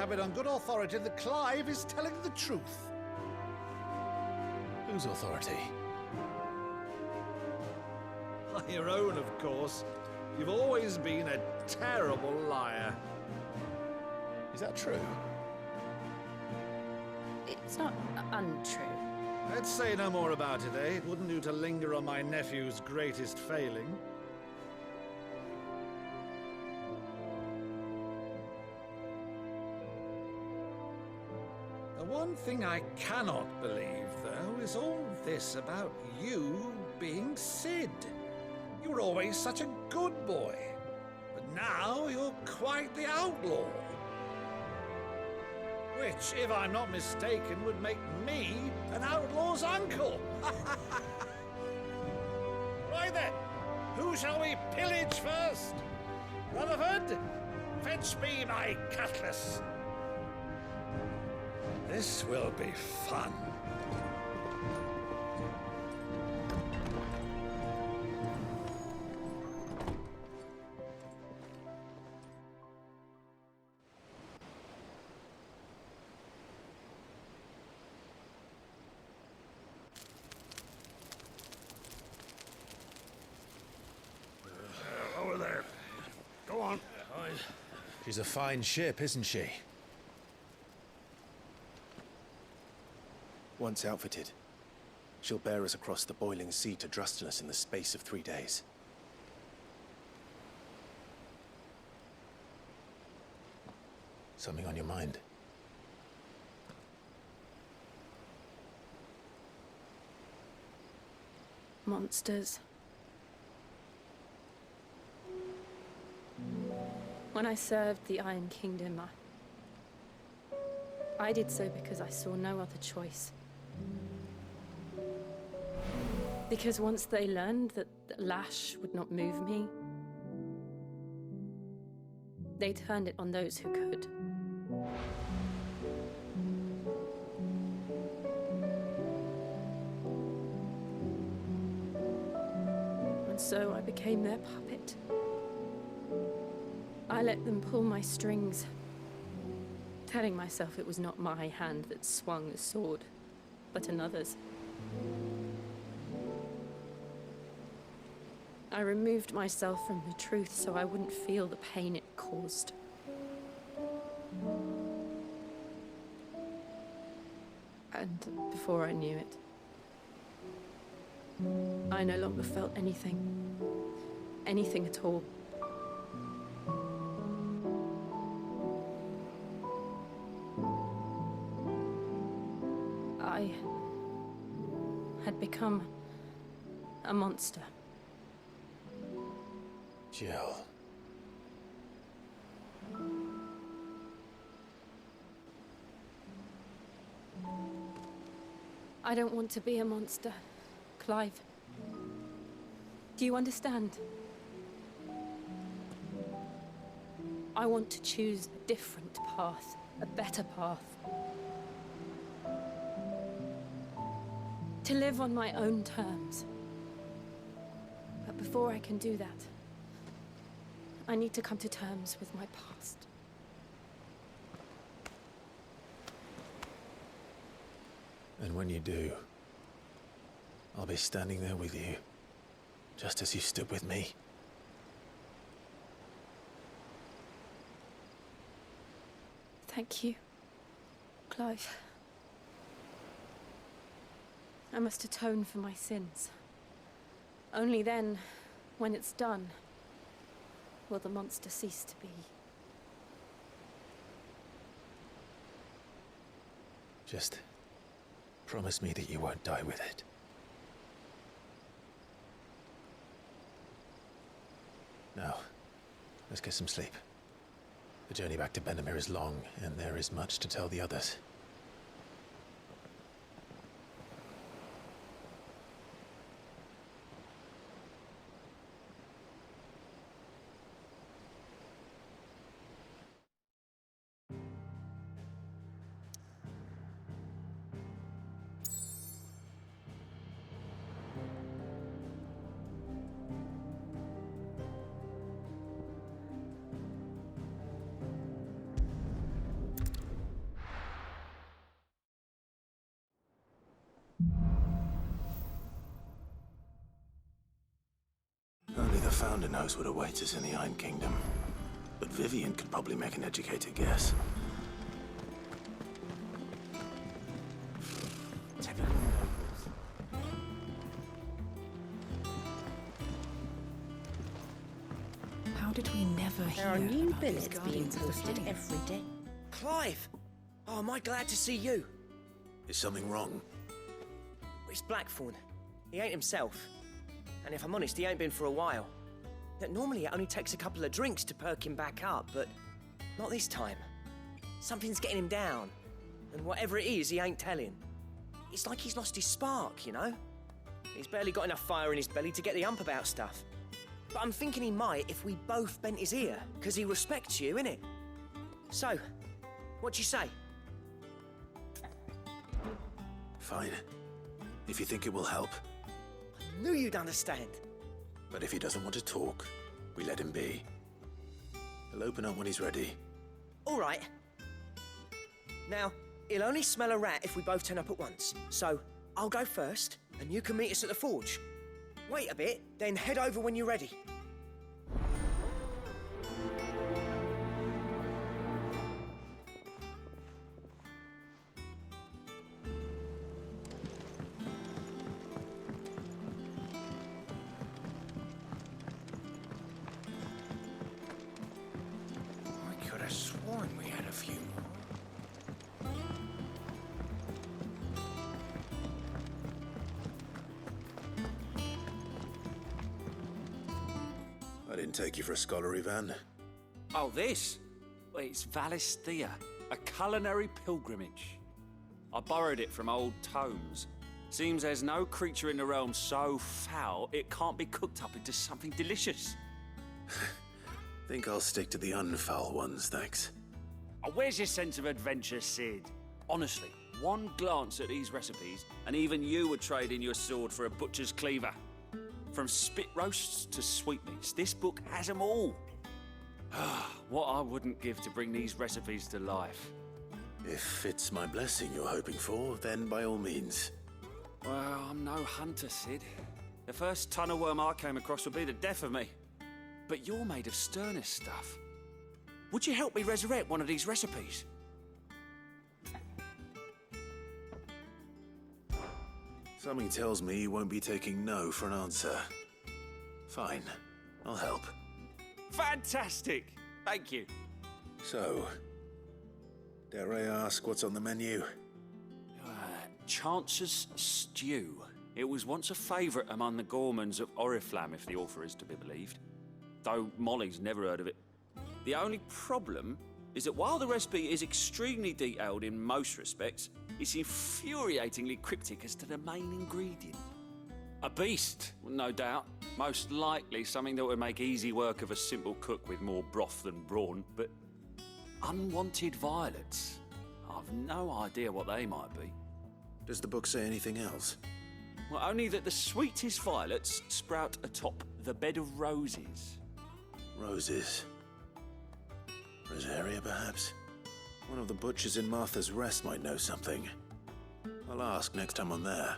have it on good authority that Clive is telling the truth. Whose authority? Your own, of course. You've always been a terrible liar. Is that true? It's not untrue. Let's say no more about it, eh? It wouldn't do to linger on my nephew's greatest failing. The one thing I cannot believe, though, is all this about you being Sid. You were always such a good boy, but now you're quite the outlaw. Which, if I'm not mistaken, would make me an outlaw's uncle. Right then, who shall we pillage first? Rutherford, fetch me my cutlass. This will be fun. Over there. Go on. She's a fine ship, isn't she? Once outfitted, she'll bear us across the boiling sea to Drustinus in the space of 3 days. Something on your mind? Monsters. When I served the Iron Kingdom, I did so because I saw no other choice. Because once they learned that Lash would not move me, they turned it on those who could. And so I became their puppet. I let them pull my strings, telling myself it was not my hand that swung the sword, but another's. I removed myself from the truth so I wouldn't feel the pain it caused. And before I knew it, I no longer felt anything. Anything at all. I had become a monster. Jill. I don't want to be a monster, Clive. Do you understand? I want to choose a different path, a better path. To live on my own terms. But before I can do that, I need to come to terms with my past. And when you do, I'll be standing there with you, just as you stood with me. Thank you, Clive. I must atone for my sins. Only then, when it's done, will the monster cease to be. Just promise me that you won't die with it. Now, let's get some sleep. The journey back to Benamir is long, and there is much to tell the others. founder knows what awaits us in the Iron Kingdom. But Vivian could probably make an educated guess. How did we never hear There are new about these billets being Guardians of the posted Flame? every day. Clive! Oh, am I glad to see you? Is something wrong? It's Blackthorn. He ain't himself. And if I'm honest, he ain't been for a while. Normally it only takes a couple of drinks to perk him back up, but not this time. Something's getting him down. And whatever it is, he ain't telling. It's like he's lost his spark, you know? He's barely got enough fire in his belly to get the ump about stuff. But I'm thinking he might if we both bent his ear, because he respects you, innit? So, what do you say? Fine. If you think it will help. I knew you'd understand. But if he doesn't want to talk, we let him be. He'll open up when he's ready. All right. Now, he'll only smell a rat if we both turn up at once. So, I'll go first, and you can meet us at the forge. Wait a bit, then head over when you're ready. I could have sworn we had a few more. I didn't take you for a scholarly van. Oh, this? Well, it's Valisthea, a culinary pilgrimage. I borrowed it from old tomes. Seems there's no creature in the realm so foul it can't be cooked up into something delicious. Think I'll stick to the unfoul ones, thanks. Oh, where's your sense of adventure, Sid? Honestly, one glance at these recipes, and even you would trade in your sword for a butcher's cleaver. From spit roasts to sweetmeats, this book has them all. What I wouldn't give to bring these recipes to life. If it's my blessing you're hoping for, then by all means. Well, I'm no hunter, Sid. The first ton of worm I came across would be the death of me. But you're made of sterner stuff. Would you help me resurrect one of these recipes? Something tells me you won't be taking no for an answer. Fine, I'll help. Fantastic! Thank you. So, dare I ask what's on the menu? Chance's Stew. It was once a favourite among the gourmands of Oriflamme, if the author is to be believed. Though Molly's never heard of it. The only problem is that while the recipe is extremely detailed in most respects, it's infuriatingly cryptic as to the main ingredient. A beast, no doubt. Most likely something that would make easy work of a simple cook with more broth than brawn, but unwanted violets. I've no idea what they might be. Does the book say anything else? Well, only that the sweetest violets sprout atop the bed of roses. Roses. Rosaria, perhaps? One of the butchers in Martha's Rest might know something. I'll ask next time I'm there.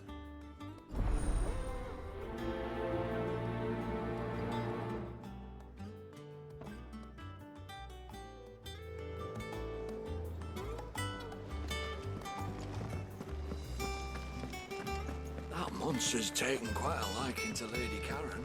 That monster's taken quite a liking to Lady Karen.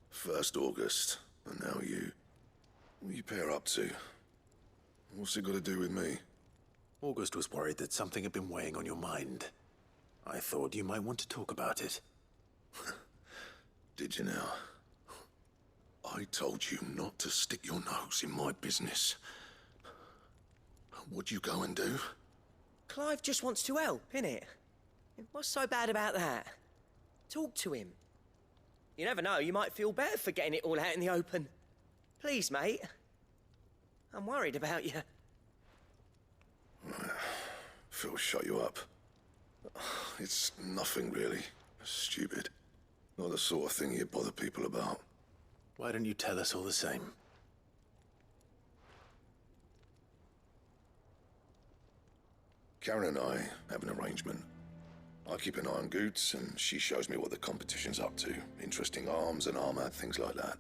First August, and now you. What are you pair up to? What's it got to do with me? August was worried that something had been weighing on your mind. I thought you might want to talk about it. Did you now? I told you not to stick your nose in my business. What'd you go and do? Clive just wants to help, innit? What's so bad about that? Talk to him. You never know, you might feel better for getting it all out in the open. Please, mate. I'm worried about you. Phil shut you up. It's nothing really. Stupid. Not the sort of thing you bother people about. Why don't you tell us all the same? Karen and I have an arrangement. I keep an eye on Goots, and she shows me what the competition's up to. Interesting arms and armor, things like that.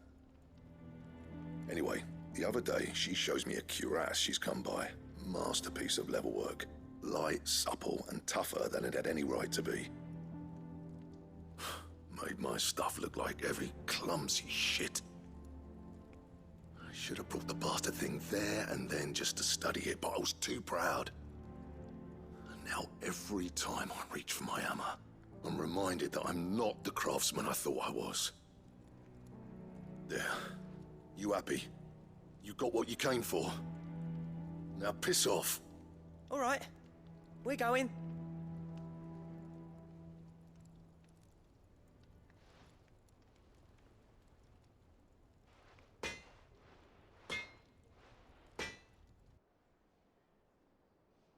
Anyway, the other day, she shows me a cuirass she's come by. Masterpiece of level work. Light, supple, and tougher than it had any right to be. Made my stuff look like heavy, clumsy shit. I should have brought the bastard thing there and then just to study it, but I was too proud. And now every time I reach for my hammer, I'm reminded that I'm not the craftsman I thought I was. There. You happy? You got what you came for. Now piss off. All right, we're going.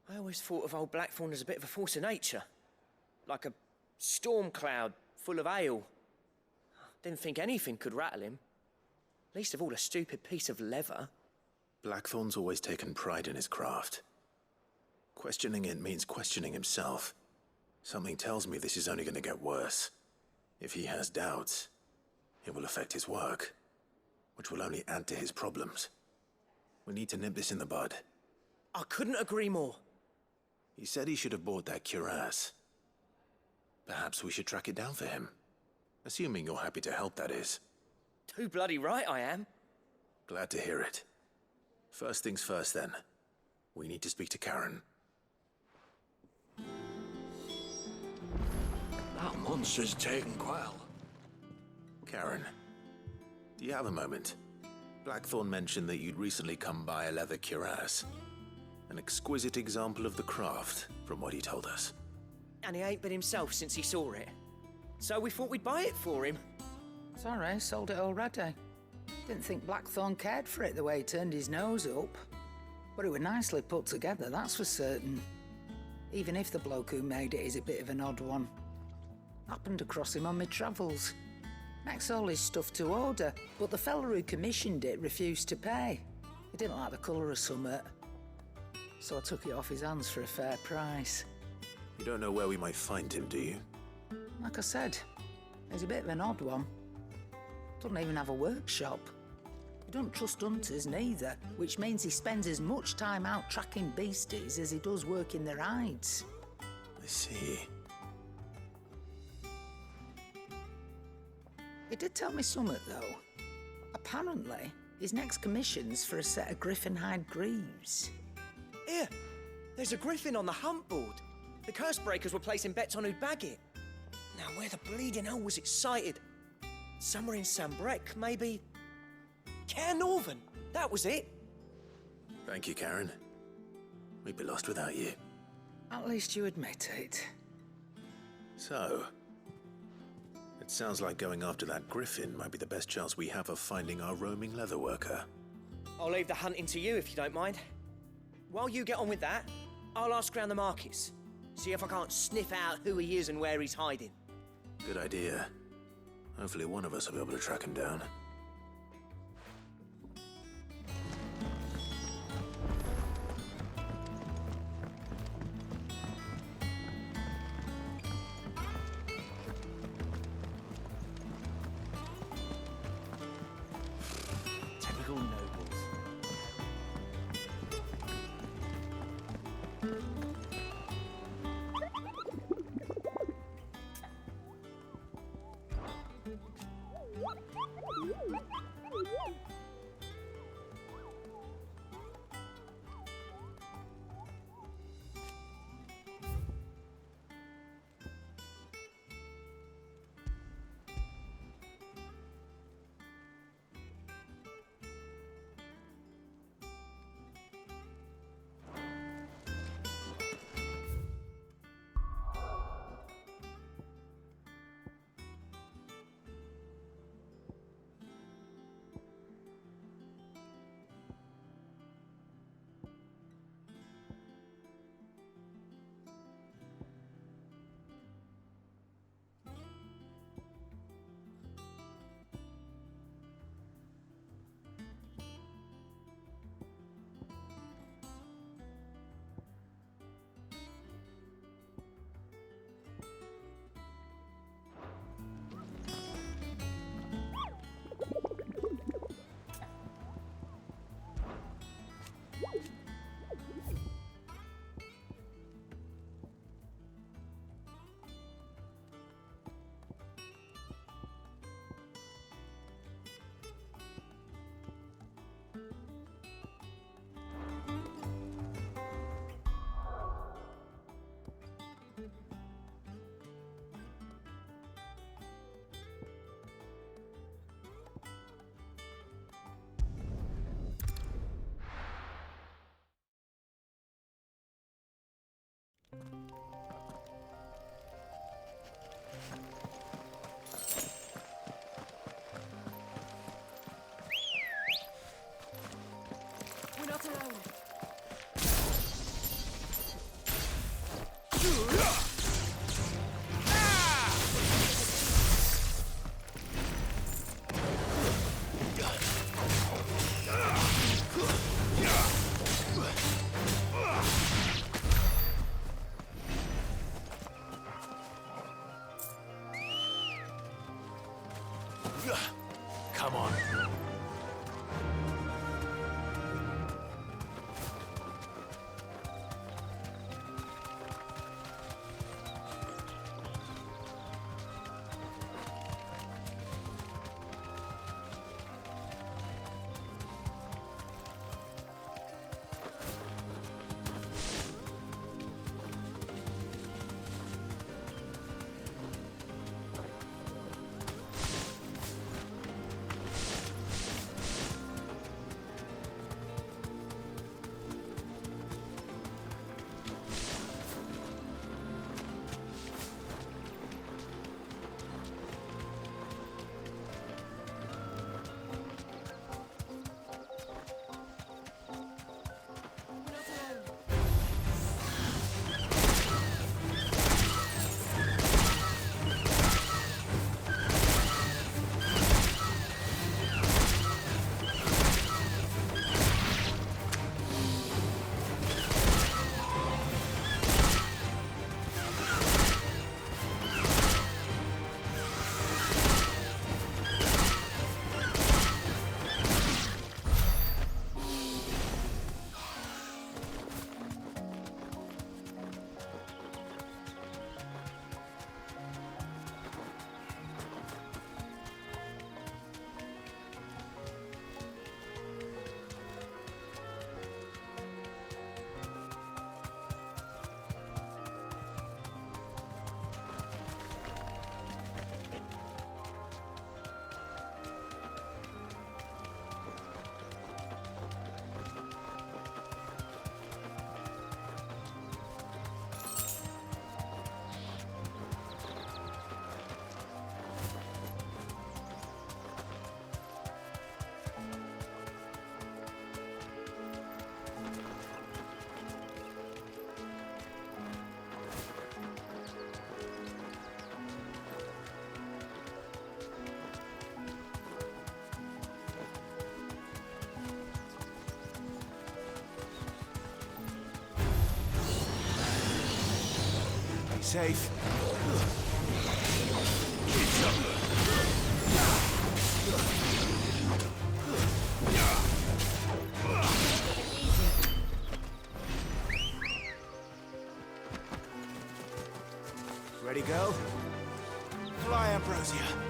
I always thought of old Blackthorn as a bit of a force of nature. Like a storm cloud full of hail. Didn't think anything could rattle him. Least of all a stupid piece of leather. Blackthorn's always taken pride in his craft. Questioning it means questioning himself. Something tells me this is only going to get worse. If he has doubts, it will affect his work, which will only add to his problems. We need to nip this in the bud. I couldn't agree more. He said he should have bought that cuirass. Perhaps we should track it down for him. Assuming you're happy to help, that is. Too bloody right I am. Glad to hear it. First things first, then. We need to speak to Karen. That monster's taken quite a... Karen, do you have a moment? Blackthorn mentioned that you'd recently come by a leather cuirass. An exquisite example of the craft, from what he told us. And he ain't been himself since he saw it. So we thought we'd buy it for him. Sorry, sold it already. Didn't think Blackthorn cared for it the way he turned his nose up. But it was nicely put together, that's for certain. Even if the bloke who made it is a bit of an odd one. Happened across him on my travels. Makes all his stuff to order, but the fella who commissioned it refused to pay. He didn't like the colour of summit. So I took it off his hands for a fair price. You don't know where we might find him, do you? Like I said, he's a bit of an odd one. Doesn't even have a workshop. He don't trust hunters neither, which means he spends as much time out tracking beasties as he does working their hides. I see. He did tell me something, though. Apparently, his next commission's for a set of griffin hide greaves. Here, there's a griffin on the hunt board. The curse breakers were placing bets on who'd bag it. Now, where the bleeding hell was it sighted? Somewhere in Sambrec, maybe... Caer Northern, that was it. Thank you, Karen. We'd be lost without you. At least you admit it. So, it sounds like going after that griffin might be the best chance we have of finding our roaming leatherworker. I'll leave the hunting to you if you don't mind. While you get on with that, I'll ask round the markets. See if I can't sniff out who he is and where he's hiding. Good idea. Hopefully one of us will be able to track him down. Typical nobles. Come on. Safe. Ready, go? Fly, Ambrosia.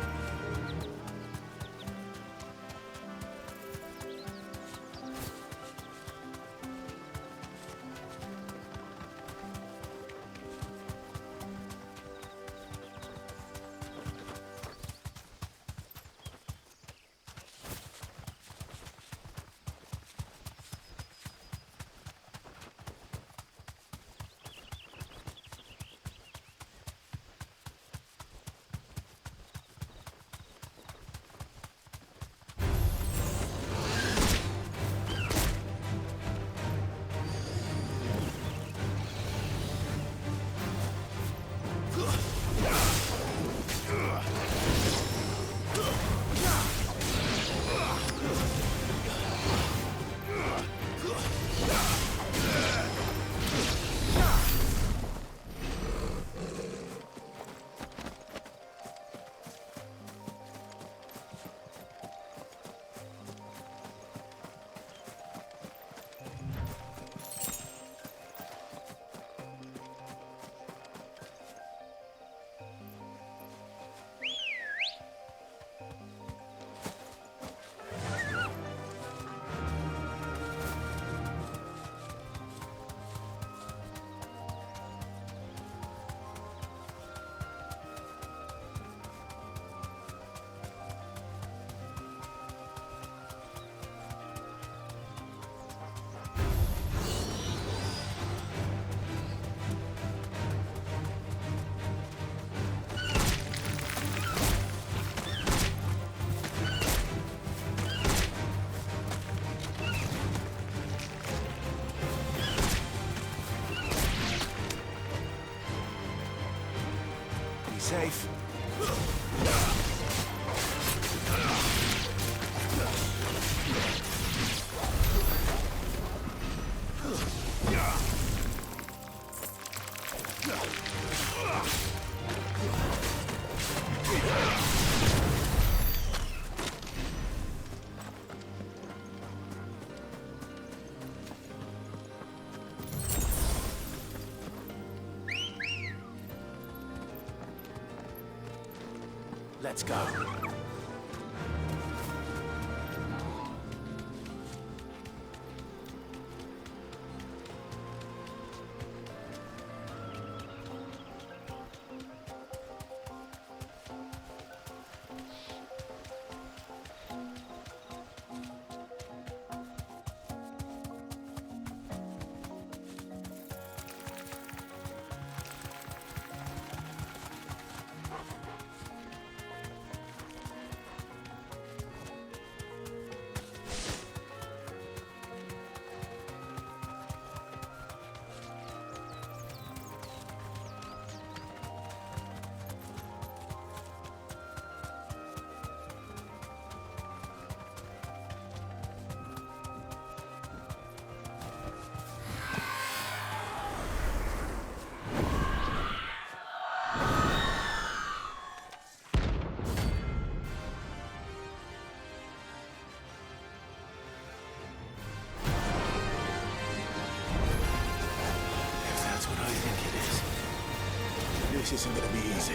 Safe. Let's go. This isn't gonna be easy.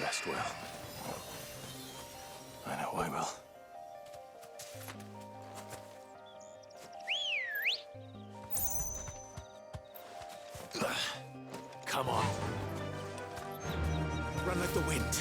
Rest well. I know I will. Come on. Run like the wind.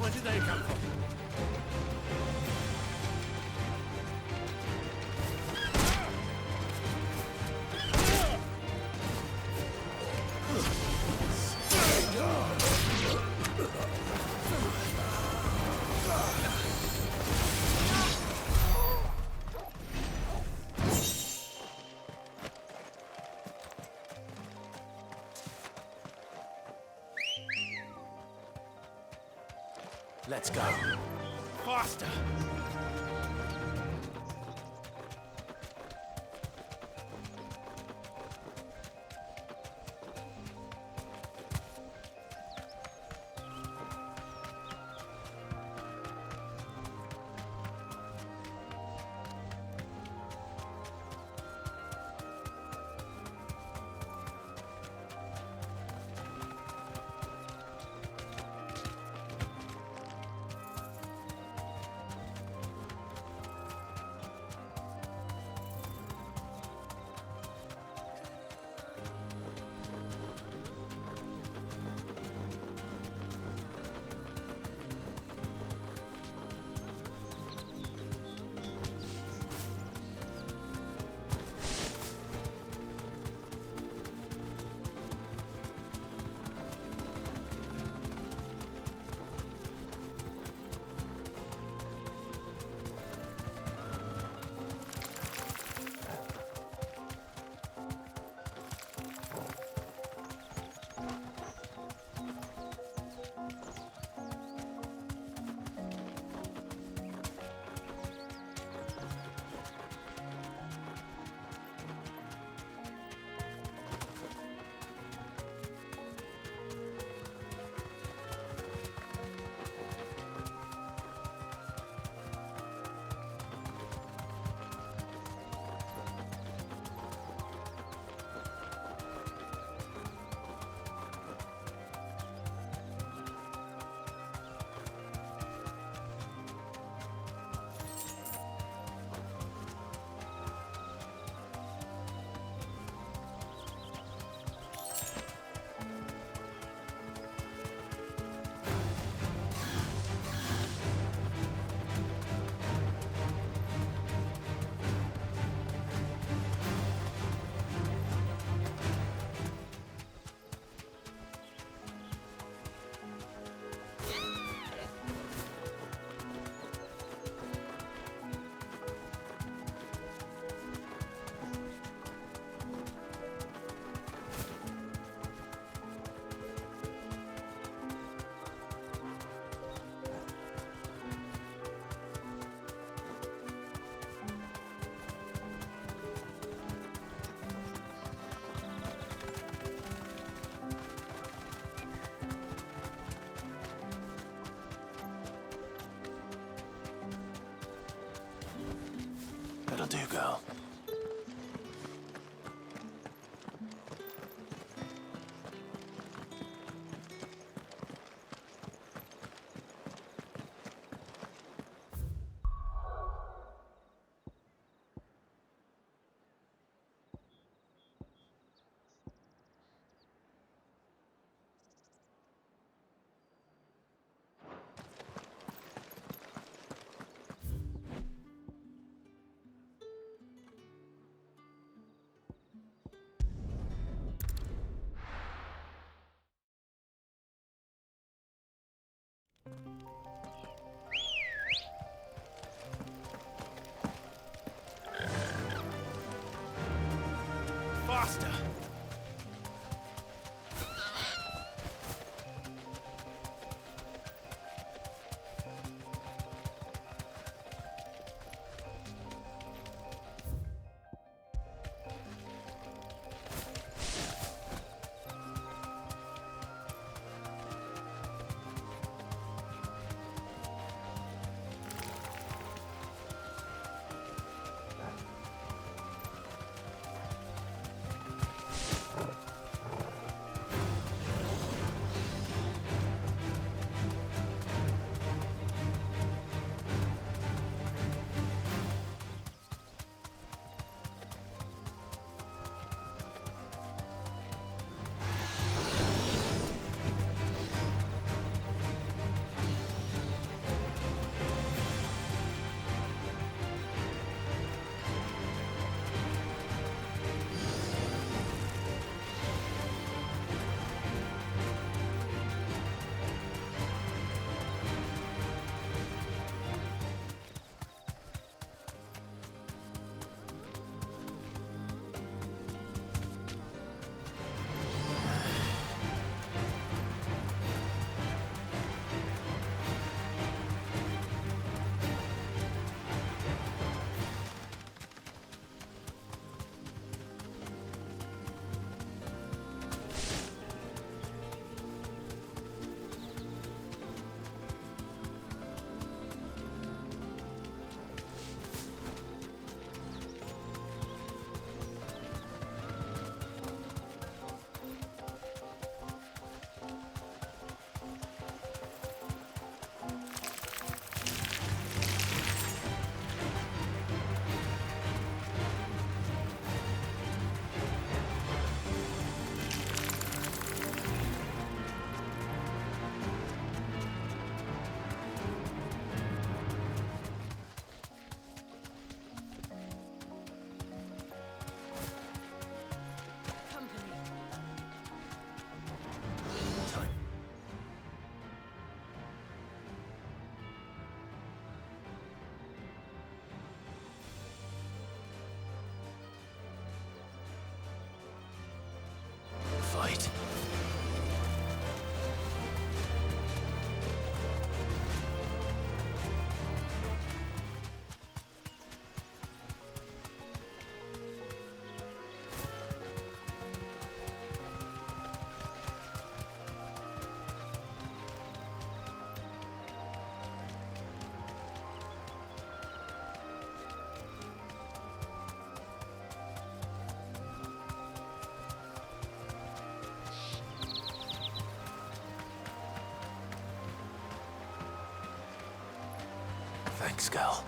Where did they come from? Let's go. Faster! do, girl. Faster! Fight. Thanks, girl.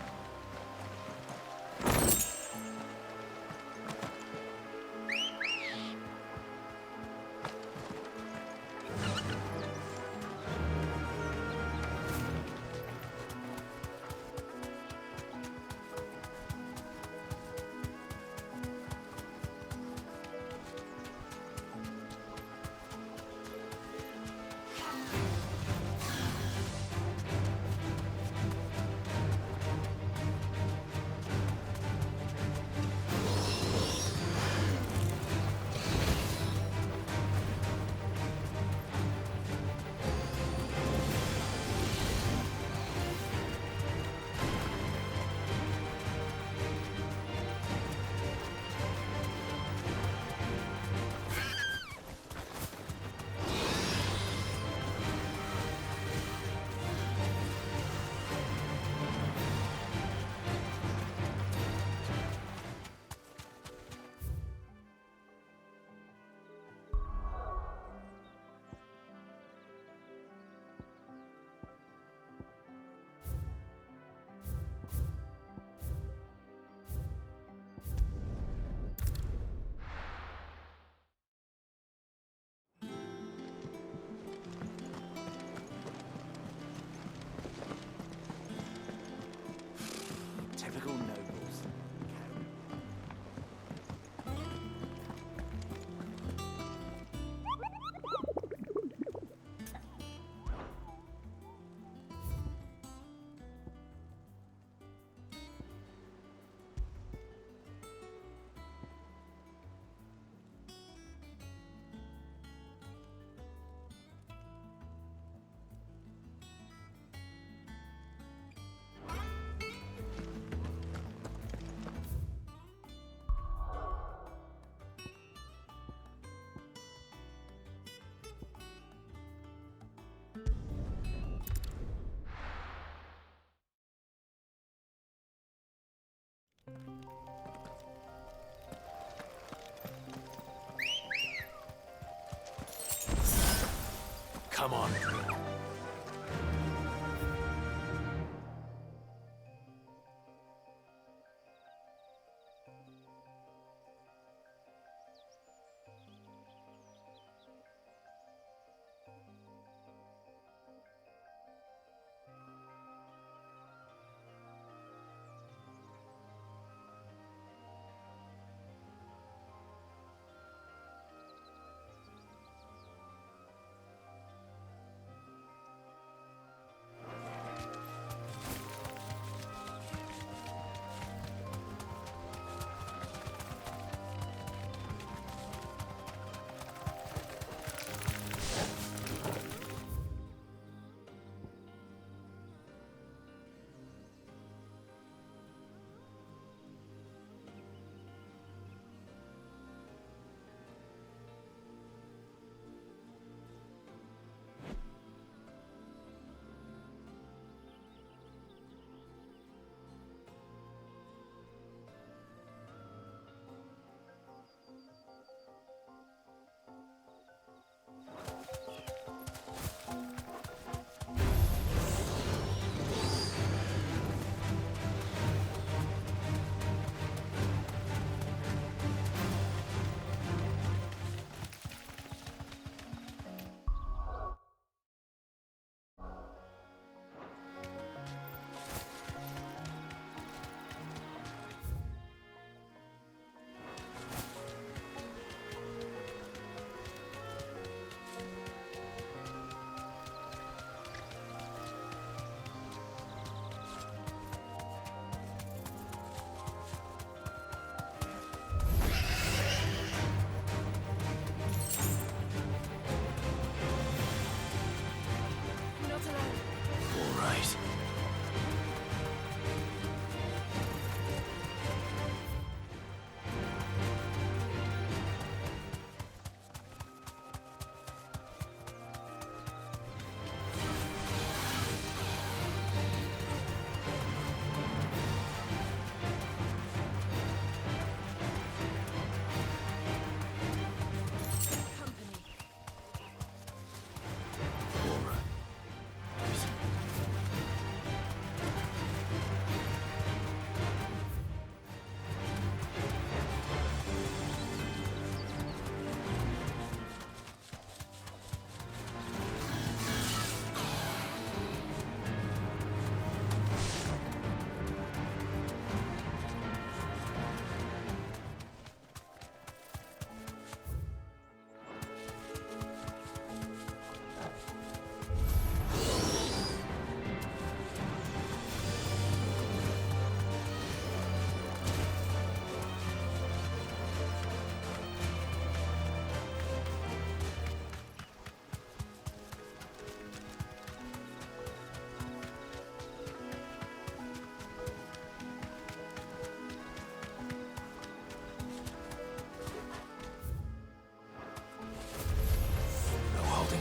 Come on.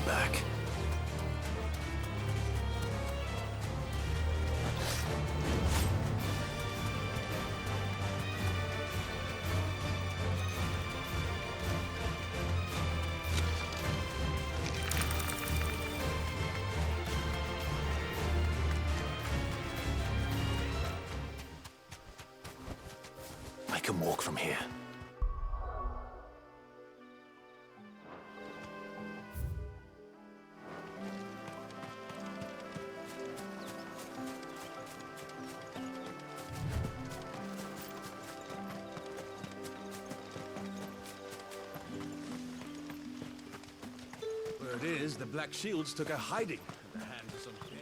Back. I can walk from here. Word is, the Black Shields took a hiding at the hands of some kid.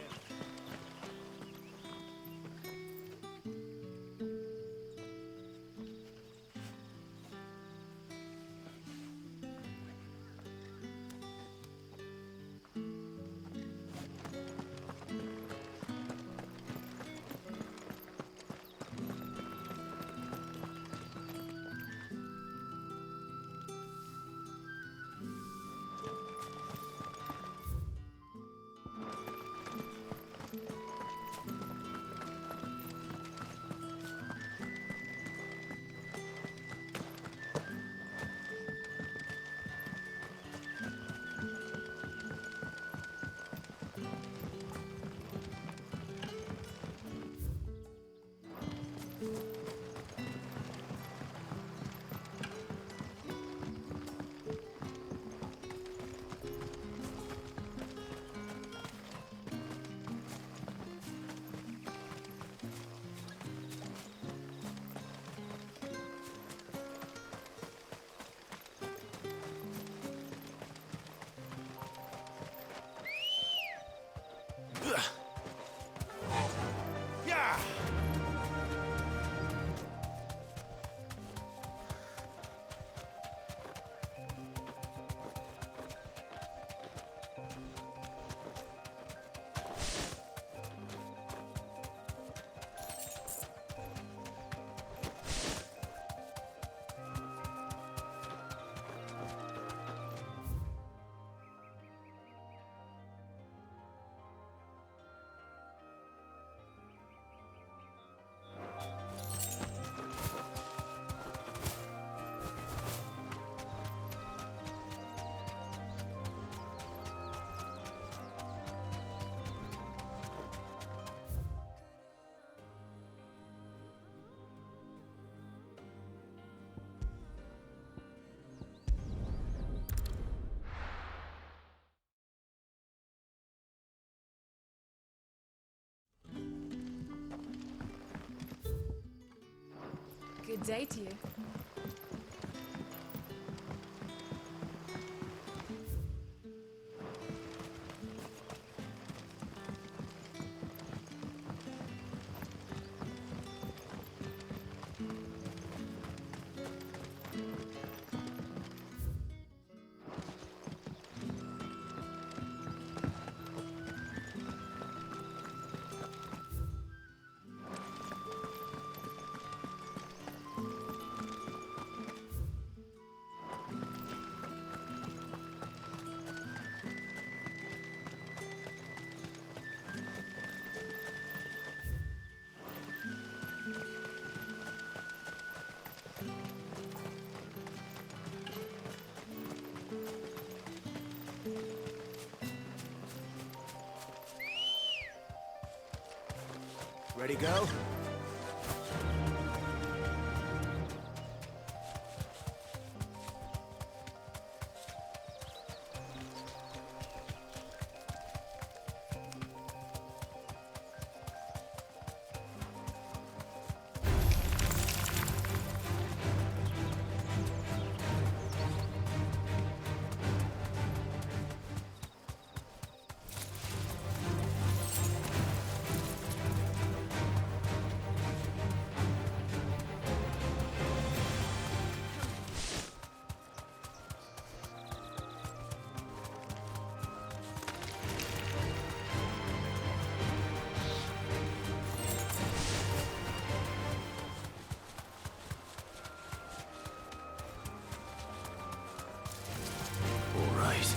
Good day to you. Ready, go? All right.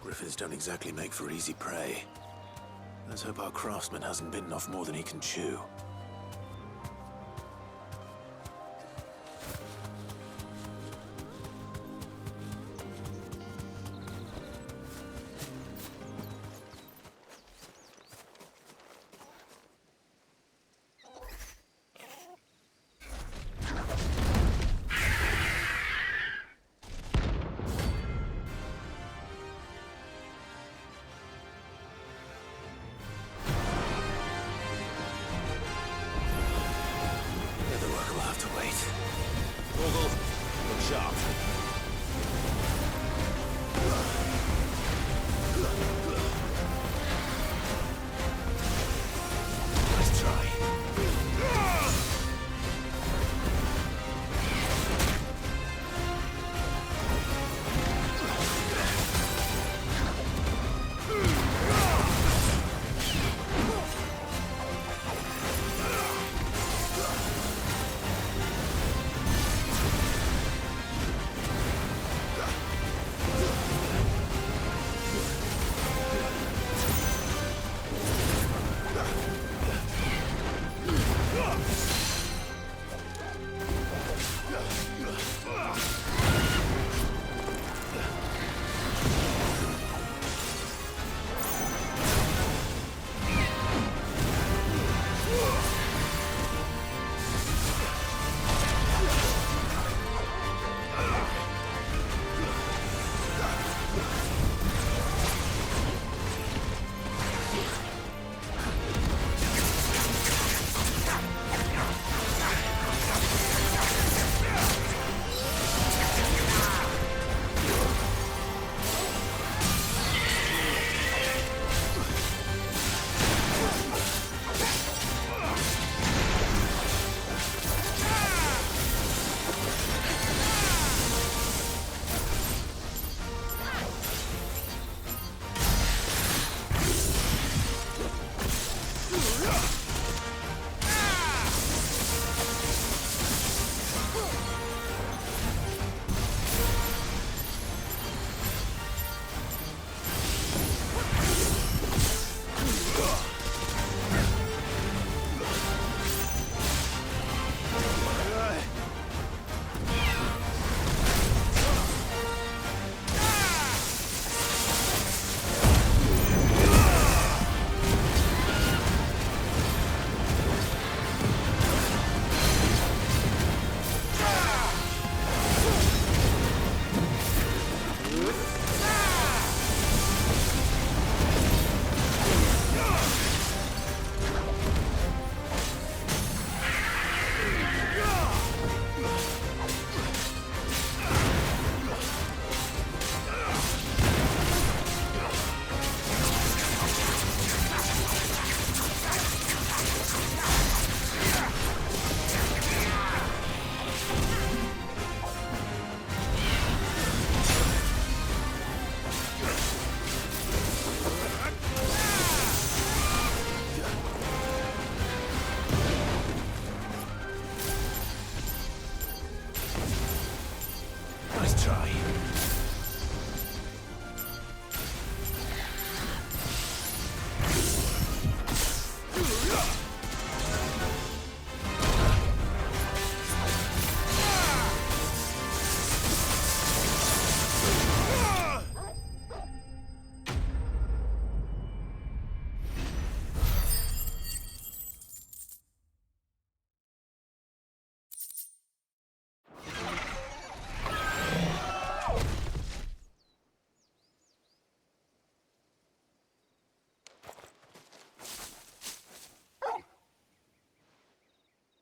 Griffins don't exactly make for easy prey. Let's hope our craftsman hasn't bitten off more than he can chew.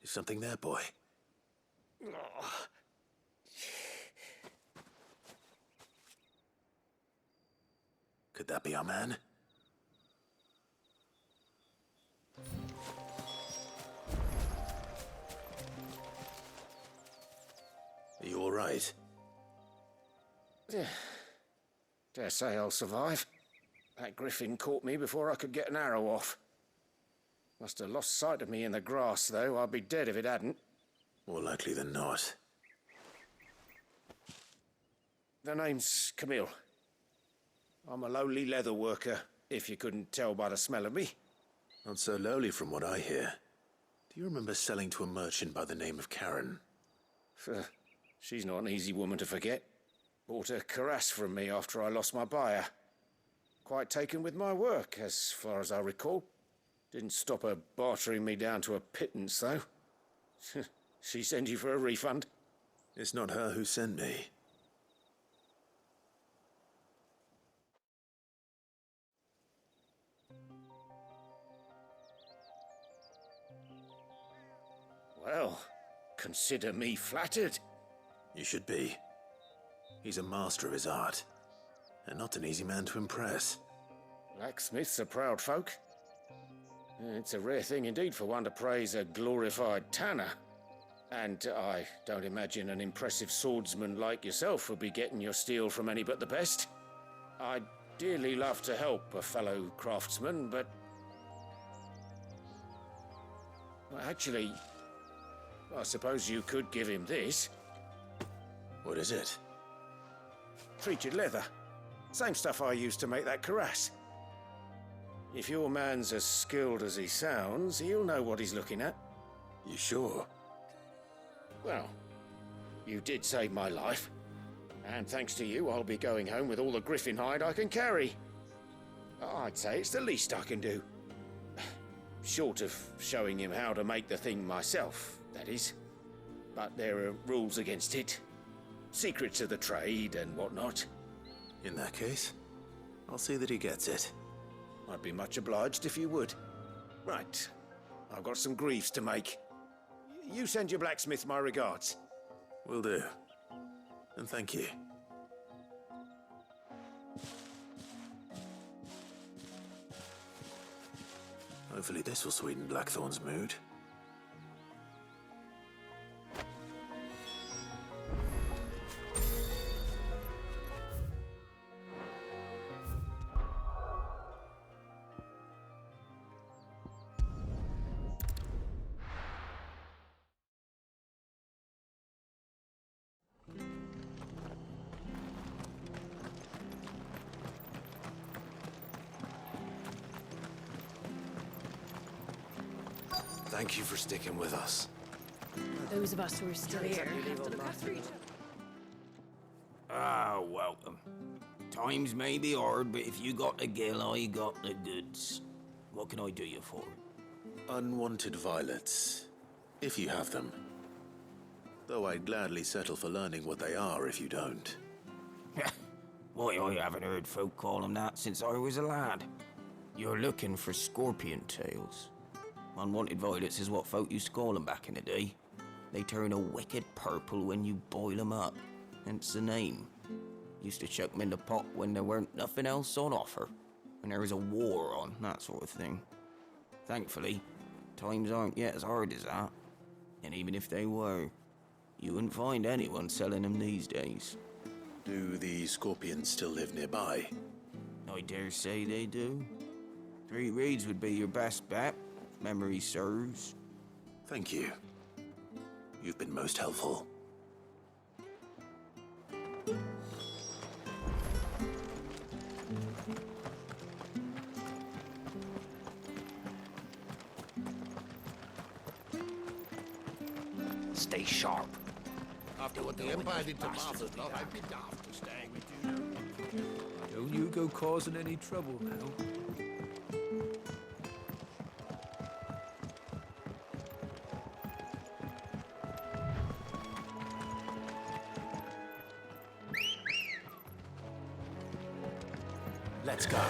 Is something there, boy? Could that be our man? Are you all right? Dare say I'll survive. That griffin caught me before I could get an arrow off. Must have lost sight of me in the grass, though. I'd be dead if it hadn't. More likely than not. The name's Camille. I'm a lowly leather worker, if you couldn't tell by the smell of me. Not so lowly from what I hear. Do you remember selling to a merchant by the name of Karen? She's not an easy woman to forget. Bought a cuirass from me after I lost my buyer. Quite taken with my work, as far as I recall. Didn't stop her bartering me down to a pittance, though. She sent you for a refund? It's not her who sent me. Well, consider me flattered. You should be. He's a master of his art, and not an easy man to impress. Blacksmiths are proud folk. It's a rare thing indeed for one to praise a glorified tanner. And I don't imagine an impressive swordsman like yourself would be getting your steel from any but the best. I'd dearly love to help a fellow craftsman, but... well, actually, I suppose you could give him this. What is it? Treated leather. Same stuff I used to make that cuirass. If your man's as skilled as he sounds, he'll know what he's looking at. You sure? Well, you did save my life. And thanks to you, I'll be going home with all the griffin hide I can carry. I'd say it's the least I can do. Short of showing him how to make the thing myself, that is. But there are rules against it. Secrets of the trade and whatnot. In that case, I'll see that he gets it. I'd be much obliged if you would. Right. I've got some greaves to make. You send your blacksmith my regards. Will do. And thank you. Hopefully this will sweeten Blackthorn's mood. Thank you for sticking with us. Those of us who are still here have to look after each other. Ah, welcome. Times may be hard, but if you got the gill, I got the goods. What can I do you for? Unwanted violets, if you have them. Though I'd gladly settle for learning what they are if you don't. Why, I haven't heard folk call them that since I was a lad. You're looking for scorpion tails. Unwanted violets is what folk used to call them back in the day. They turn a wicked purple when you boil them up, hence the name. Used to chuck them in the pot when there weren't nothing else on offer, when there was a war on, that sort of thing. Thankfully, times aren't yet as hard as that. And even if they were, you wouldn't find anyone selling them these days. Do the scorpions still live nearby? I dare say they do. 3 Reeds would be your best bet. Memory serves. Thank you. You've been most helpful. Stay sharp. After what the Empire did to Martha's love, I'd be daft to stay with you. Don't you go causing any trouble now. Let's go.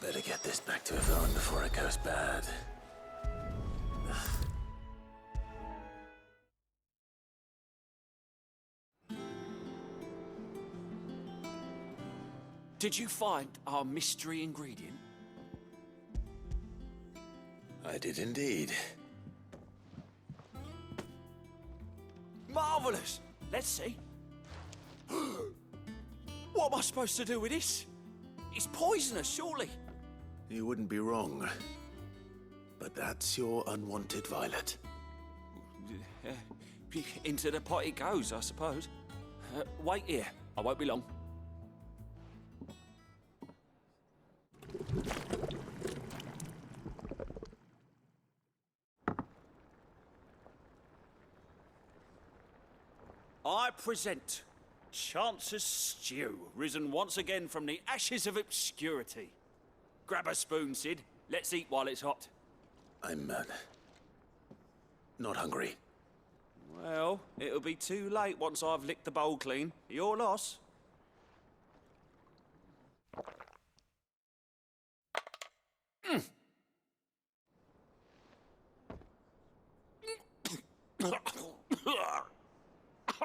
better get this back to Yvonne before it goes bad. Did you find our mystery ingredient? I did indeed. Marvellous! Let's see. What am I supposed to do with this? It's poisonous, surely. You wouldn't be wrong. But that's your unwanted violet. Into the pot it goes, I suppose. Wait here. I won't be long. I present Chance's Stew, risen once again from the ashes of obscurity. Grab a spoon, Sid. Let's eat while it's hot. I'm, not hungry. Well, it'll be too late once I've licked the bowl clean. Your loss.